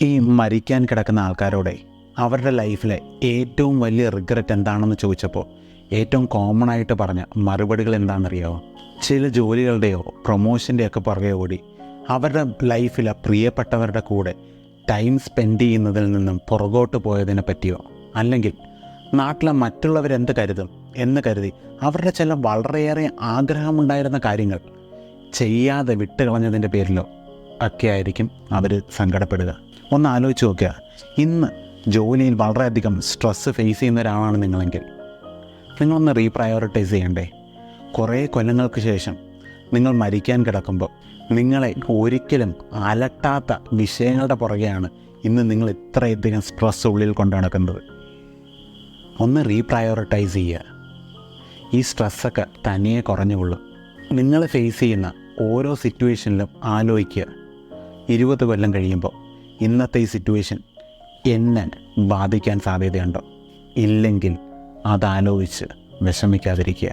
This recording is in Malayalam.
ഈ മരിക്കാൻ കിടക്കുന്ന ആൾക്കാരോടെ അവരുടെ ലൈഫിലെ ഏറ്റവും വലിയ റിഗ്രറ്റ് എന്താണെന്ന് ചോദിച്ചപ്പോൾ ഏറ്റവും കോമൺ ആയിട്ട് പറഞ്ഞ മറുപടികൾ എന്താണെന്നറിയാമോ? ചില ജോലികളുടെയോ പ്രൊമോഷൻ്റെയൊക്കെ പുറകെ ഓടി അവരുടെ ലൈഫിലെ പ്രിയപ്പെട്ടവരുടെ കൂടെ ടൈം സ്പെൻഡ് ചെയ്യുന്നതിൽ നിന്നും പുറകോട്ട് പോയതിനെ പറ്റിയോ, അല്ലെങ്കിൽ നാട്ടിലെ മറ്റുള്ളവരെന്ത് കരുതും എന്ന് കരുതി അവരുടെ ചില വളരെയേറെ ആഗ്രഹമുണ്ടായിരുന്ന കാര്യങ്ങൾ ചെയ്യാതെ വിട്ടുകളഞ്ഞതിൻ്റെ പേരിലോ ഒക്കെ ആയിരിക്കും അവർ സങ്കടപ്പെടുക. ഒന്ന് ആലോചിച്ച് നോക്കുക. ഇന്ന് ജോലിയിൽ വളരെയധികം സ്ട്രെസ്സ് ഫേസ് ചെയ്യുന്ന ഒരാളാണ് നിങ്ങളെങ്കിൽ നിങ്ങളൊന്ന് റീപ്രയോറിറ്റൈസ് ചെയ്യണ്ടേ? കുറേ കൊല്ലങ്ങൾക്ക് ശേഷം നിങ്ങൾ മരിക്കാൻ കിടക്കുമ്പോൾ നിങ്ങളെ ഒരിക്കലും അലട്ടാത്ത വിഷയങ്ങളുടെ പുറകെയാണ് ഇന്ന് നിങ്ങൾ ഇത്രയധികം സ്ട്രെസ് ഉള്ളിൽ കൊണ്ടു നടക്കുന്നത്. ഒന്ന് റീപ്രയോറിറ്റൈസ് ചെയ്യുക. ഈ സ്ട്രെസ്സൊക്കെ തനിയെ കുറഞ്ഞുകൊള്ളും. നിങ്ങൾ ഫേസ് ചെയ്യുന്ന ഓരോ സിറ്റുവേഷനിലും ആലോചിക്കുക, 20 കൊല്ലം കഴിയുമ്പോൾ ഇന്നത്തെ ഈ സിറ്റുവേഷൻ എന്നെ ബാധിക്കാൻ സാധ്യതയുണ്ടോ? ഇല്ലെങ്കിൽ അതാലോചിച്ച് വിഷമിക്കാതിരിക്കുക.